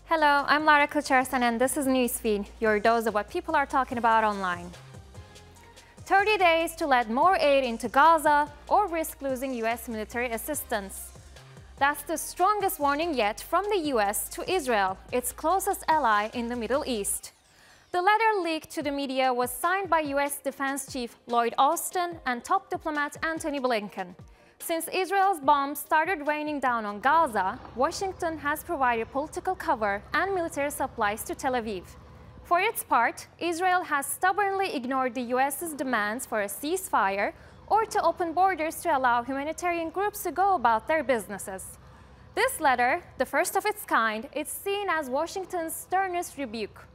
Hello, I'm Lara Kuchersan and this is Newsfeed, your dose of what people are talking about online. 30 days to let more aid into Gaza or risk losing U.S. military assistance. That's the strongest warning yet from the U.S. to Israel, its closest ally in the Middle East. The letter leaked to the media was signed by U.S. Defense Chief Lloyd Austin and top diplomat Antony Blinken. Since Israel's bombs started raining down on Gaza, Washington has provided political cover and military supplies to Tel Aviv. For its part, Israel has stubbornly ignored the U.S.'s demands for a ceasefire or to open borders to allow humanitarian groups to go about their businesses. This letter, the first of its kind, is seen as Washington's sternest rebuke.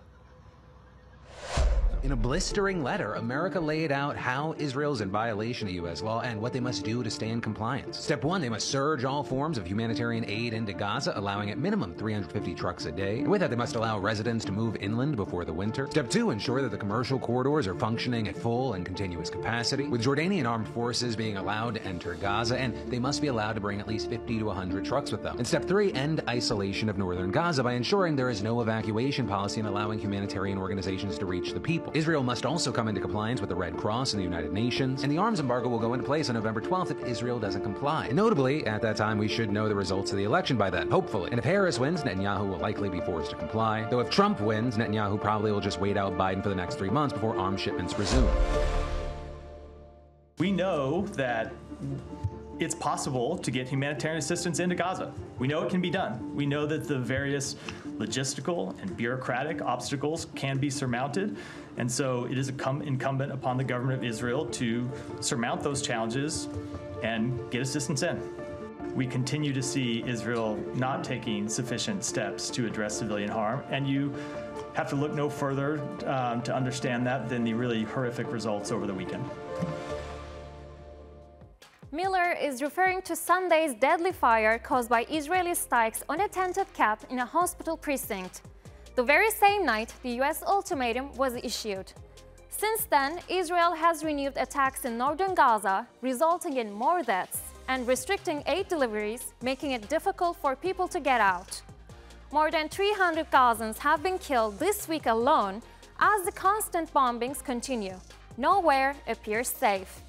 In a blistering letter, America laid out how Israel's in violation of U.S. law and what they must do to stay in compliance. Step 1, they must surge all forms of humanitarian aid into Gaza, allowing at minimum 350 trucks a day. And with that, they must allow residents to move inland before the winter. Step 2, ensure that the commercial corridors are functioning at full and continuous capacity, with Jordanian armed forces being allowed to enter Gaza, and they must be allowed to bring at least 50 to 100 trucks with them. And Step 3, end isolation of northern Gaza by ensuring there is no evacuation policy and allowing humanitarian organizations to reach the people. Israel must also come into compliance with the Red Cross and the United Nations, and the arms embargo will go into place on November 12th if Israel doesn't comply. And notably, at that time, we should know the results of the election by then, hopefully. And if Harris wins, Netanyahu will likely be forced to comply. Though if Trump wins, Netanyahu probably will just wait out Biden for the next 3 months before arms shipments resume. We know that it's possible to get humanitarian assistance into Gaza. We know it can be done. We know that the various logistical and bureaucratic obstacles can be surmounted. And so it is incumbent upon the government of Israel to surmount those challenges and get assistance in. We continue to see Israel not taking sufficient steps to address civilian harm, and you have to look no further to understand that than the really horrific results over the weekend. Miller is referring to Sunday's deadly fire caused by Israeli strikes on a tented camp in a hospital precinct. The very same night, the U.S. ultimatum was issued. Since then, Israel has renewed attacks in northern Gaza, resulting in more deaths and restricting aid deliveries, making it difficult for people to get out. More than 300 Gazans have been killed this week alone as the constant bombings continue. Nowhere appears safe.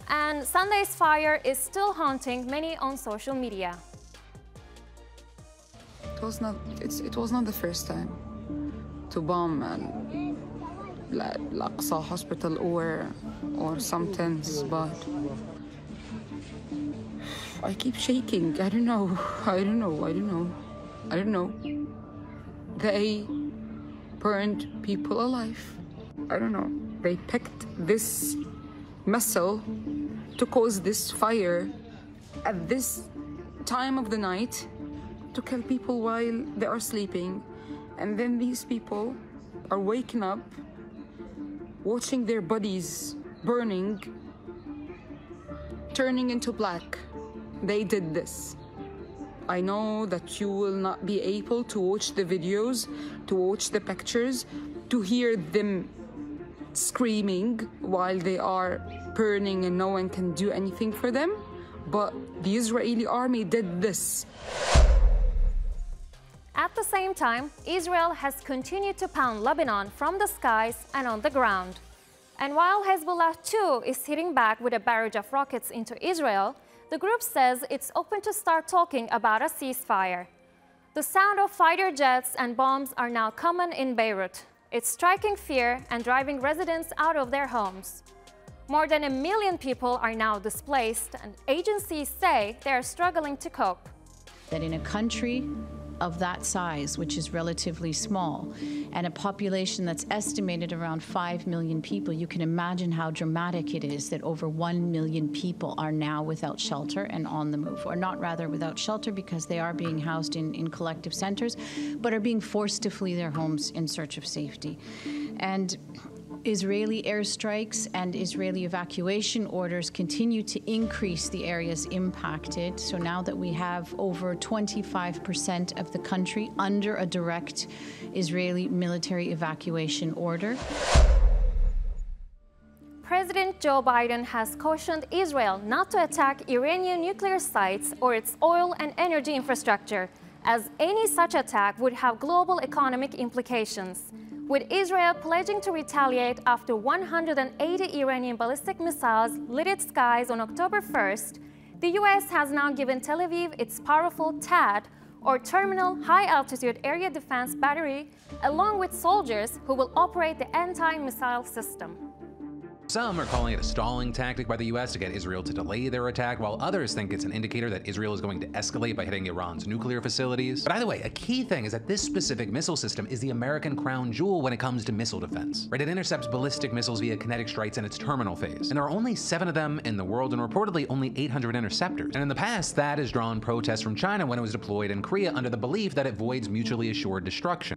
And Sunday's fire is still haunting many on social media. It was not the first time to bomb Al-Aqsa hospital or some tents, but I keep shaking. I don't know. They burned people alive. I don't know. They picked this missile to cause this fire at this time of the night to kill people while they are sleeping. And then these people are waking up, watching their bodies burning, turning into black. They did this. I know that you will not be able to watch the videos, to watch the pictures, to hear them screaming while they are burning and no one can do anything for them. But the Israeli army did this. At the same time, Israel has continued to pound Lebanon from the skies and on the ground. And while Hezbollah too is hitting back with a barrage of rockets into Israel, the group says it's open to start talking about a ceasefire. The sound of fighter jets and bombs are now common in Beirut. It's striking fear and driving residents out of their homes. More than 1 million people are now displaced, and agencies say they are struggling to cope. That in a country of that size, which is relatively small, and a population that's estimated around 5 million people, you can imagine how dramatic it is that over 1 million people are now without shelter and on the move, or not rather without shelter because they are being housed in collective centers, but are being forced to flee their homes in search of safety. And Israeli airstrikes and Israeli evacuation orders continue to increase the areas impacted. So now that we have over 25% of the country under a direct Israeli military evacuation order. President Joe Biden has cautioned Israel not to attack Iranian nuclear sites or its oil and energy infrastructure, as any such attack would have global economic implications, with Israel pledging to retaliate after 180 Iranian ballistic missiles lit its skies on October 1st. The US has now given Tel Aviv its powerful THAAD, or Terminal High Altitude Area Defense Battery, along with soldiers who will operate the anti-missile system. Some are calling it a stalling tactic by the US to get Israel to delay their attack, while others think it's an indicator that Israel is going to escalate by hitting Iran's nuclear facilities. But either way, a key thing is that this specific missile system is the American crown jewel when it comes to missile defense. Right? It intercepts ballistic missiles via kinetic strikes in its terminal phase. And there are only 7 of them in the world and reportedly only 800 interceptors. And in the past, that has drawn protests from China when it was deployed in Korea under the belief that it voids mutually assured destruction.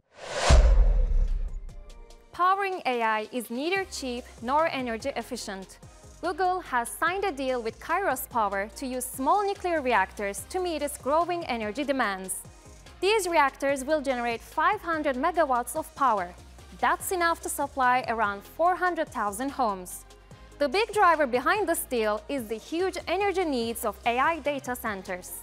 Powering AI is neither cheap nor energy efficient. Google has signed a deal with Kairos Power to use small nuclear reactors to meet its growing energy demands. These reactors will generate 500 megawatts of power. That's enough to supply around 400,000 homes. The big driver behind this deal is the huge energy needs of AI data centers.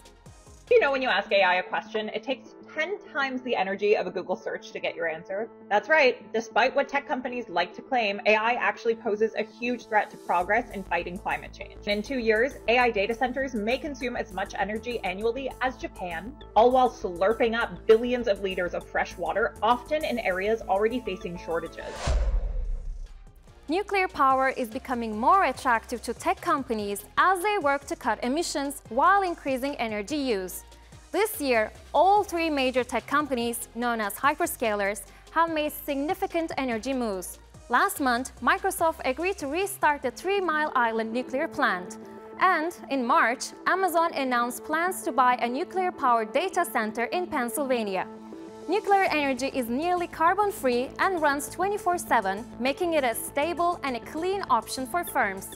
You know, when you ask AI a question, it takes 10 times the energy of a Google search to get your answer. That's right. Despite what tech companies like to claim, AI actually poses a huge threat to progress in fighting climate change. In 2 years, AI data centers may consume as much energy annually as Japan, all while slurping up billions of liters of fresh water, often in areas already facing shortages. Nuclear power is becoming more attractive to tech companies as they work to cut emissions while increasing energy use. This year, all 3 major tech companies, known as hyperscalers, have made significant energy moves. Last month, Microsoft agreed to restart the 3 Mile Island nuclear plant. And in March, Amazon announced plans to buy a nuclear-powered data center in Pennsylvania. Nuclear energy is nearly carbon-free and runs 24/7, making it a stable and a clean option for firms.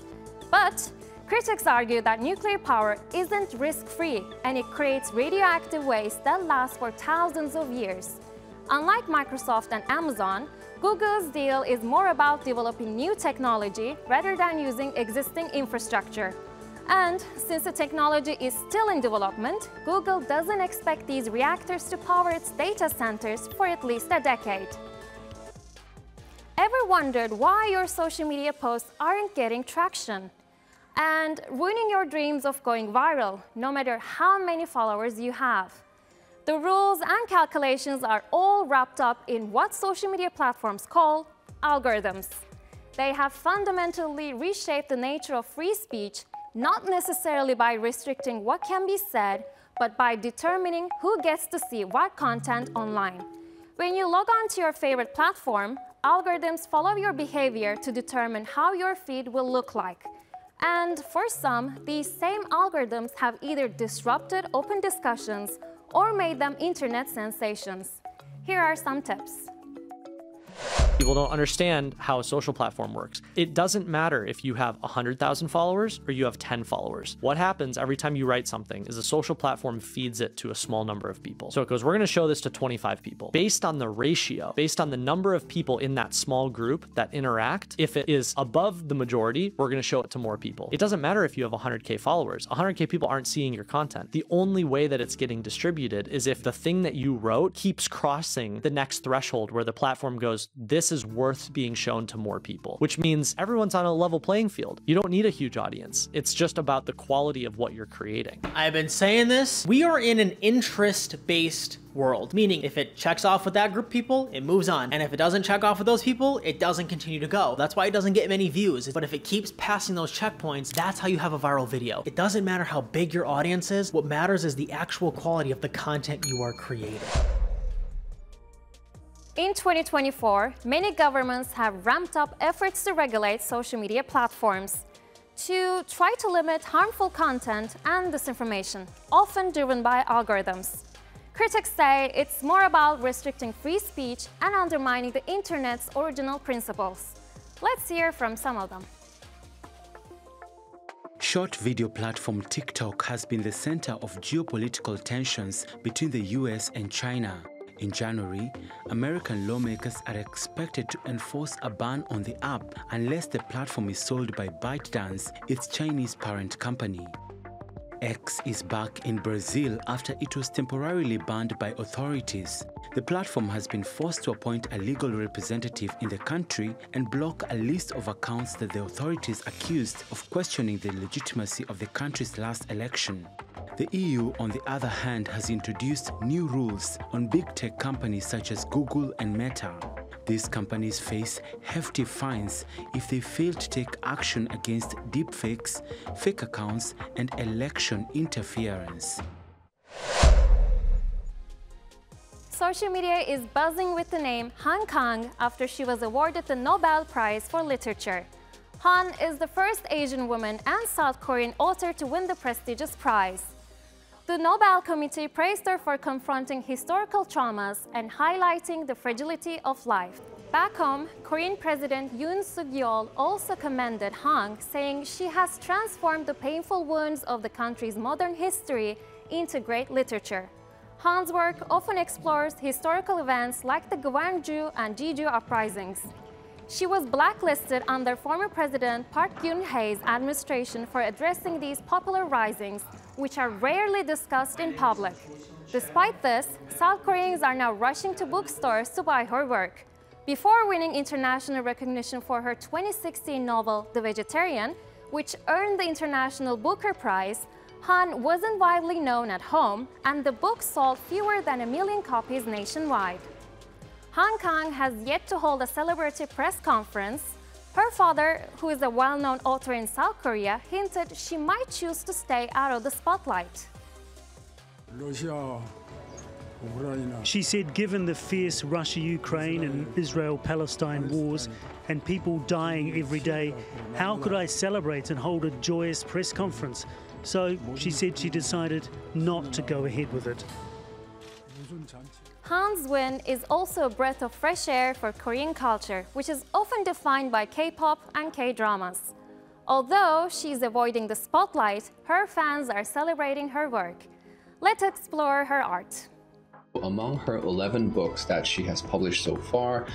But critics argue that nuclear power isn't risk-free and it creates radioactive waste that lasts for thousands of years. Unlike Microsoft and Amazon, Google's deal is more about developing new technology rather than using existing infrastructure. And since the technology is still in development, Google doesn't expect these reactors to power its data centers for at least a decade. Ever wondered why your social media posts aren't getting traction? And ruining your dreams of going viral, no matter how many followers you have? The rules and calculations are all wrapped up in what social media platforms call algorithms. They have fundamentally reshaped the nature of free speech, not necessarily by restricting what can be said, but by determining who gets to see what content online. When you log on to your favorite platform, algorithms follow your behavior to determine how your feed will look like. And for some, these same algorithms have either disrupted open discussions or made them internet sensations. Here are some tips. People don't understand how a social platform works. It doesn't matter if you have 100,000 followers or you have 10 followers. What happens every time you write something is a social platform feeds it to a small number of people. So it goes, we're going to show this to 25 people. Based on the ratio, based on the number of people in that small group that interact, if it is above the majority, we're going to show it to more people. It doesn't matter if you have 100K followers. 100K people aren't seeing your content. The only way that it's getting distributed is if the thing that you wrote keeps crossing the next threshold where the platform goes, this is worth being shown to more people, which means everyone's on a level playing field. You don't need a huge audience. It's just about the quality of what you're creating. I've been saying this. We are in an interest-based world, meaning if it checks off with that group of people, it moves on. And if it doesn't check off with those people, it doesn't continue to go. That's why it doesn't get many views. But if it keeps passing those checkpoints, that's how you have a viral video. It doesn't matter how big your audience is. What matters is the actual quality of the content you are creating. In 2024, many governments have ramped up efforts to regulate social media platforms to try to limit harmful content and disinformation, often driven by algorithms. Critics say it's more about restricting free speech and undermining the internet's original principles. Let's hear from some of them. Short video platform TikTok has been the center of geopolitical tensions between the US and China. In January, American lawmakers are expected to enforce a ban on the app unless the platform is sold by ByteDance, its Chinese parent company. X is back in Brazil after it was temporarily banned by authorities. The platform has been forced to appoint a legal representative in the country and block a list of accounts that the authorities accused of questioning the legitimacy of the country's last election. The EU, on the other hand, has introduced new rules on big tech companies such as Google and Meta. These companies face hefty fines if they fail to take action against deepfakes, fake accounts, and election interference. Social media is buzzing with the name Han Kang after she was awarded the Nobel Prize for Literature. Han is the first Asian woman and South Korean author to win the prestigious prize. The Nobel Committee praised her for confronting historical traumas and highlighting the fragility of life. Back home, Korean President Yoon Suk-yeol also commended Han, saying she has transformed the painful wounds of the country's modern history into great literature. Han's work often explores historical events like the Gwangju and Jeju uprisings. She was blacklisted under former President Park Geun-hye's administration for addressing these popular risings, which are rarely discussed in public. Despite this, South Koreans are now rushing to bookstores to buy her work. Before winning international recognition for her 2016 novel, The Vegetarian, which earned the International Booker Prize, Han wasn't widely known at home, and the book sold fewer than 1 million copies nationwide. Han Kang has yet to hold a celebratory press conference. Her father, who is a well-known author in South Korea, hinted she might choose to stay out of the spotlight. She said, given the fierce Russia-Ukraine and Israel-Palestine wars and people dying every day, how could I celebrate and hold a joyous press conference? So she said she decided not to go ahead with it. Han's win is also a breath of fresh air for Korean culture, which is often defined by K-pop and K-dramas. Although she's avoiding the spotlight, her fans are celebrating her work. Let's explore her art. Among her 11 books that she has published so far,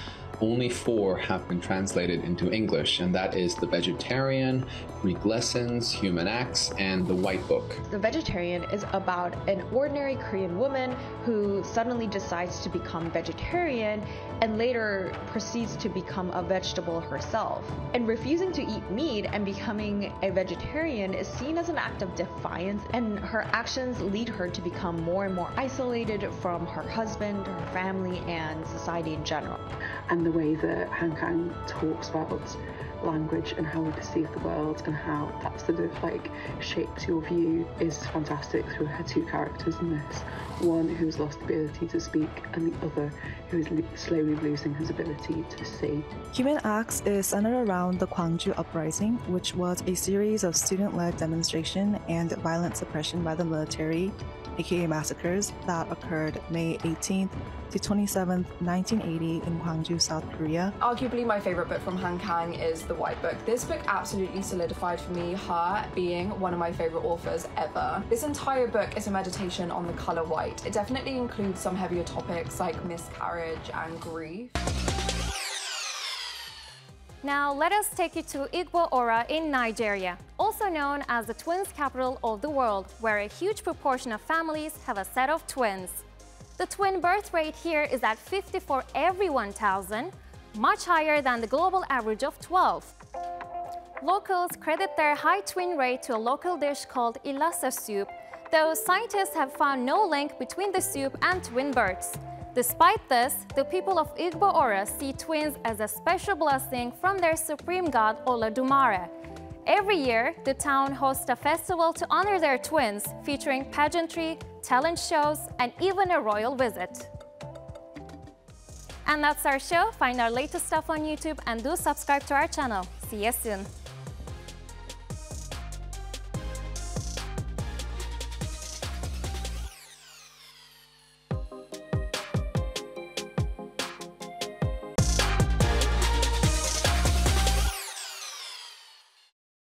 only 4 have been translated into English, and that is The Vegetarian, Greek Lessons, Human Acts, and The White Book. The Vegetarian is about an ordinary Korean woman who suddenly decides to become vegetarian and later proceeds to become a vegetable herself. And refusing to eat meat and becoming a vegetarian is seen as an act of defiance, and her actions lead her to become more and more isolated from her husband, her family, and society in general. And the way that Han Kang talks about language and how we perceive the world and how that sort of like shapes your view is fantastic through her 2 characters in this. One who's lost the ability to speak and the other who is slowly losing his ability to see. Human Acts is centered around the Gwangju uprising, which was a series of student-led demonstration and violent suppression by the military, aka massacres, that occurred May 18th to 27th, 1980 in Gwangju, South Korea. Arguably my favorite book from Han Kang is The White Book. This book absolutely solidified for me her being one of my favorite authors ever. This entire book is a meditation on the color white. It definitely includes some heavier topics like miscarriage and grief. Now let us take you to Igbo-Ora in Nigeria, also known as the twins capital of the world, where a huge proportion of families have a set of twins. The twin birth rate here is at 50 for every 1,000, much higher than the global average of 12. Locals credit their high twin rate to a local dish called ilasa soup, though scientists have found no link between the soup and twin births. Despite this, the people of Igbo-Ora see twins as a special blessing from their supreme god Olodumare. Every year, the town hosts a festival to honor their twins, featuring pageantry, talent shows, and even a royal visit. And that's our show. Find our latest stuff on YouTube and do subscribe to our channel. See you soon.